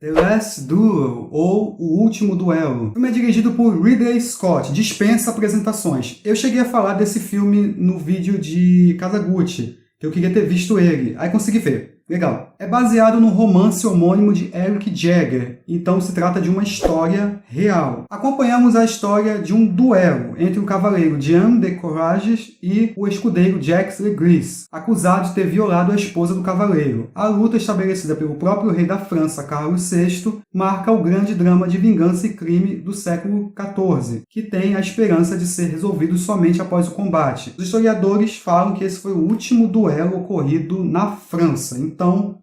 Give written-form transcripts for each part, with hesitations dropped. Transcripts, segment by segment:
The Last Duel, ou O Último Duelo. O filme é dirigido por Ridley Scott, dispensa apresentações. Eu cheguei a falar desse filme no vídeo de Kazaguchi, que eu queria ter visto ele, aí consegui ver. Legal. É baseado no romance homônimo de Eric Jagger, então se trata de uma história real. Acompanhamos a história de um duelo entre o cavaleiro Jean de Courages e o escudeiro Jacques Legris, acusado de ter violado a esposa do cavaleiro. A luta estabelecida pelo próprio rei da França, Carlos VI, marca o grande drama de vingança e crime do século XIV, que tem a esperança de ser resolvido somente após o combate. Os historiadores falam que esse foi o último duelo ocorrido na França, então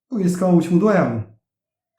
por isso que é o último duelo.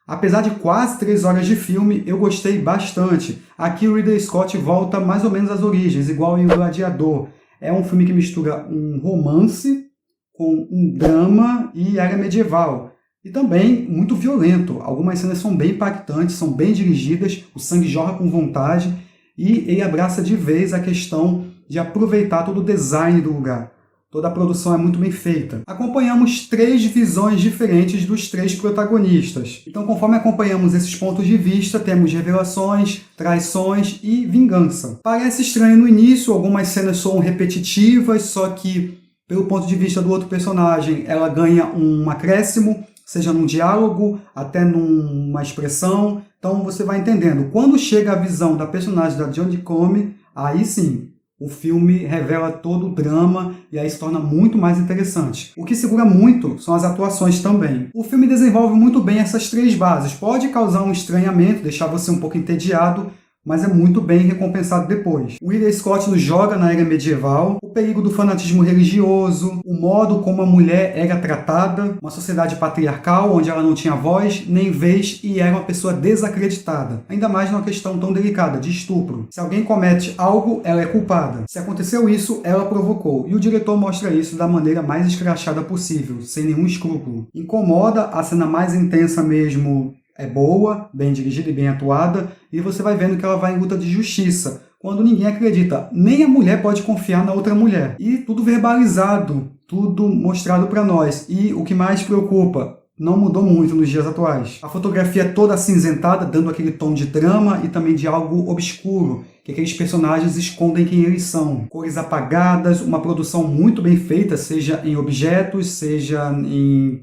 Apesar de quase 3 horas de filme, eu gostei bastante. Aqui o Ridley Scott volta mais ou menos às origens, igual em O Gladiador. É um filme que mistura um romance com um drama e era medieval. E também muito violento. Algumas cenas são bem impactantes, são bem dirigidas, o sangue jorra com vontade e ele abraça de vez a questão de aproveitar todo o design do lugar. Toda a produção é muito bem feita. Acompanhamos 3 visões diferentes dos 3 protagonistas. Então, conforme acompanhamos esses pontos de vista, temos revelações, traições e vingança. Parece estranho no início, algumas cenas são repetitivas, só que, pelo ponto de vista do outro personagem, ela ganha um acréscimo, seja num diálogo, até numa expressão. Então, você vai entendendo. Quando chega a visão da personagem da Jodie Comer, aí sim, o filme revela todo o drama e aí se torna muito mais interessante. O que segura muito são as atuações também. O filme desenvolve muito bem essas 3 bases. Pode causar um estranhamento, deixar você um pouco entediado, mas é muito bem recompensado depois. O Ridley Scott nos joga na era medieval, o perigo do fanatismo religioso, o modo como a mulher era tratada, uma sociedade patriarcal onde ela não tinha voz nem vez e era uma pessoa desacreditada. Ainda mais numa questão tão delicada, de estupro. Se alguém comete algo, ela é culpada. Se aconteceu isso, ela provocou. E o diretor mostra isso da maneira mais escrachada possível, sem nenhum escrúpulo. Incomoda, a cena mais intensa mesmo é boa, bem dirigida e bem atuada, e você vai vendo que ela vai em luta de justiça, quando ninguém acredita. Nem a mulher pode confiar na outra mulher. E tudo verbalizado, tudo mostrado para nós. E o que mais preocupa, não mudou muito nos dias atuais. A fotografia é toda acinzentada, dando aquele tom de drama e também de algo obscuro, que aqueles personagens escondem quem eles são. Cores apagadas, uma produção muito bem feita, seja em objetos, seja em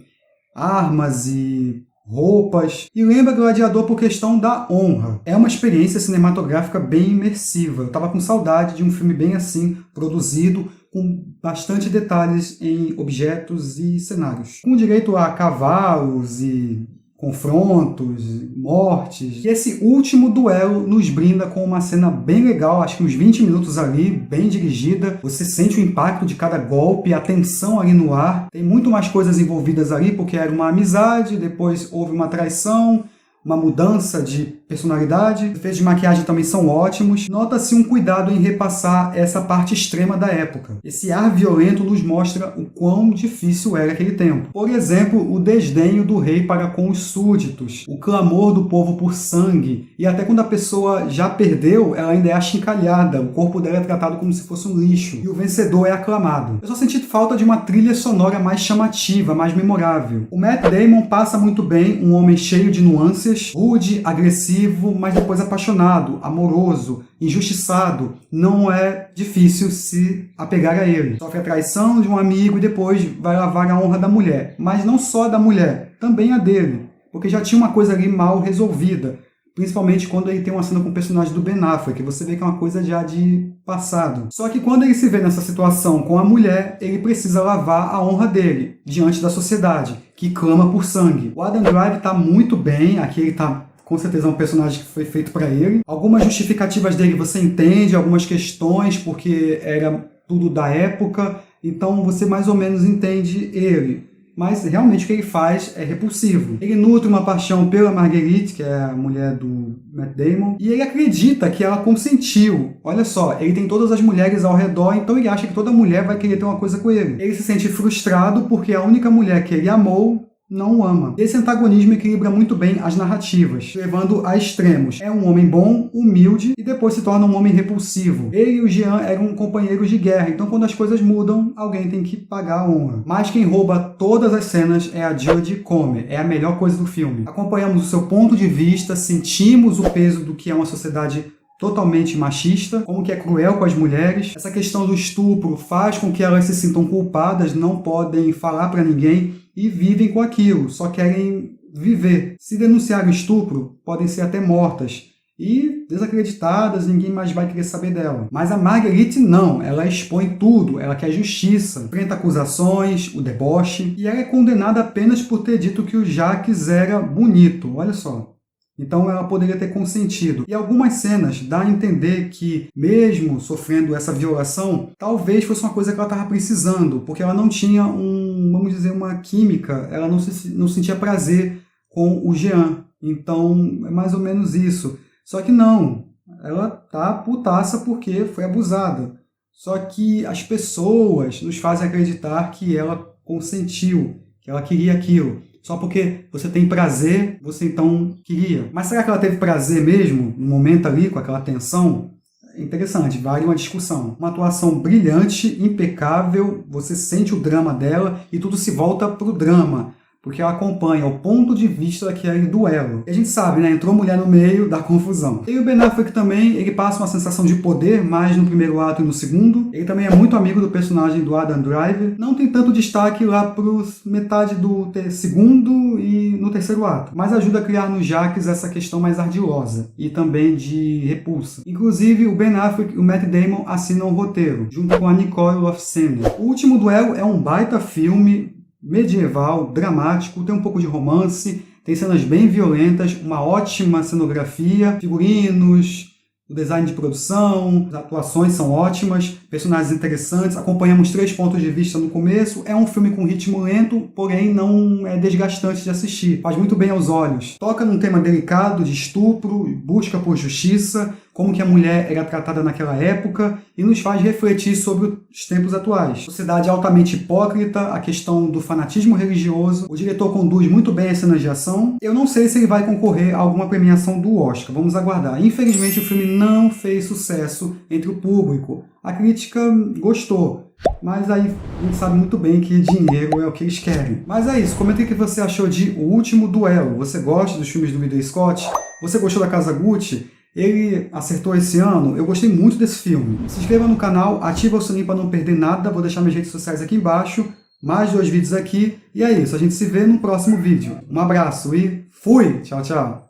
armas e roupas, e lembra Gladiador por questão da honra. É uma experiência cinematográfica bem imersiva. Eu estava com saudade de um filme bem assim, produzido, com bastante detalhes em objetos e cenários. Com direito a cavalos e confrontos, mortes. E esse último duelo nos brinda com uma cena bem legal, acho que uns 20 minutos ali, bem dirigida. Você sente o impacto de cada golpe, a tensão ali no ar. Tem muito mais coisas envolvidas ali, porque era uma amizade, depois houve uma traição, uma mudança de personalidade. Os efeitos de maquiagem também são ótimos. Nota-se um cuidado em repassar essa parte extrema da época. Esse ar violento nos mostra o quão difícil era aquele tempo. Por exemplo, o desdenho do rei para com os súditos, o clamor do povo por sangue, e até quando a pessoa já perdeu, ela ainda é achincalhada, o corpo dela é tratado como se fosse um lixo, e o vencedor é aclamado. Eu só senti falta de uma trilha sonora mais chamativa, mais memorável. O Matt Damon passa muito bem um homem cheio de nuances, rude, agressivo, mas depois apaixonado, amoroso, injustiçado. Não é difícil se apegar a ele. Sofre a traição de um amigo e depois vai lavar a honra da mulher. Mas não só da mulher, também a dele. Porque já tinha uma coisa ali mal resolvida. Principalmente quando ele tem uma cena com o personagem do Ben Affleck, que você vê que é uma coisa já de passado. Só que quando ele se vê nessa situação com a mulher, ele precisa lavar a honra dele diante da sociedade, que clama por sangue. O Adam Driver está muito bem, aqui ele está com certeza um personagem que foi feito para ele. Algumas justificativas dele você entende, algumas questões, porque era tudo da época, então você mais ou menos entende ele. Mas realmente o que ele faz é repulsivo. Ele nutre uma paixão pela Marguerite, que é a mulher do Matt Damon, e ele acredita que ela consentiu. Olha só, ele tem todas as mulheres ao redor, então ele acha que toda mulher vai querer ter uma coisa com ele. Ele se sente frustrado porque a única mulher que ele amou não o ama. Esse antagonismo equilibra muito bem as narrativas, levando a extremos. É um homem bom, humilde, e depois se torna um homem repulsivo. Ele e o Jean eram companheiros de guerra, então quando as coisas mudam, alguém tem que pagar a honra. Mas quem rouba todas as cenas é a Jodie Comer, é a melhor coisa do filme. Acompanhamos o seu ponto de vista, sentimos o peso do que é uma sociedade totalmente machista, como que é cruel com as mulheres. Essa questão do estupro faz com que elas se sintam culpadas, não podem falar para ninguém e vivem com aquilo, só querem viver. Se denunciar o estupro, podem ser até mortas e desacreditadas, ninguém mais vai querer saber dela. Mas a Marguerite não, ela expõe tudo, ela quer justiça, enfrenta acusações, o deboche, e ela é condenada apenas por ter dito que o Jacques era bonito, olha só. Então ela poderia ter consentido. E algumas cenas dá a entender que, mesmo sofrendo essa violação, talvez fosse uma coisa que ela estava precisando, porque ela não tinha vamos dizer, uma química, ela não sentia prazer com o Jean. Então é mais ou menos isso. Só que não, ela tá putaça porque foi abusada. Só que as pessoas nos fazem acreditar que ela consentiu, que ela queria aquilo. Só porque você tem prazer, você então queria. Mas será que ela teve prazer mesmo, no momento ali, com aquela tensão? É interessante, vale uma discussão. Uma atuação brilhante, impecável, você sente o drama dela e tudo se volta pro drama, porque ela acompanha o ponto de vista daquele duelo. E a gente sabe, né? Entrou mulher no meio, dá confusão. E o Ben Affleck também, ele passa uma sensação de poder, mais no primeiro ato e no segundo. Ele também é muito amigo do personagem do Adam Driver. Não tem tanto destaque lá pros metade do segundo e no terceiro ato, mas ajuda a criar no Jacques essa questão mais ardilosa e também de repulsa. Inclusive, o Ben Affleck e o Matt Damon assinam o roteiro, junto com a Nicole Lofsender. O Último Duelo é um baita filme, medieval, dramático, tem um pouco de romance, tem cenas bem violentas, uma ótima cenografia, figurinos, o design de produção, as atuações são ótimas, personagens interessantes, acompanhamos 3 pontos de vista no começo, é um filme com ritmo lento, porém não é desgastante de assistir, faz muito bem aos olhos. Toca num tema delicado de estupro, busca por justiça, como que a mulher era tratada naquela época e nos faz refletir sobre os tempos atuais. Sociedade altamente hipócrita, a questão do fanatismo religioso, o diretor conduz muito bem as cenas de ação. Eu não sei se ele vai concorrer a alguma premiação do Oscar, vamos aguardar. Infelizmente o filme não fez sucesso entre o público. A crítica gostou, mas aí a gente sabe muito bem que dinheiro é o que eles querem. Mas é isso, comenta o que você achou de O Último Duelo. Você gosta dos filmes do Ridley Scott? Você gostou da Casa Gucci? Ele acertou esse ano, eu gostei muito desse filme. Se inscreva no canal, ativa o sininho para não perder nada, vou deixar minhas redes sociais aqui embaixo, mais 2 vídeos aqui, e é isso, a gente se vê no próximo vídeo. Um abraço e fui! Tchau, tchau!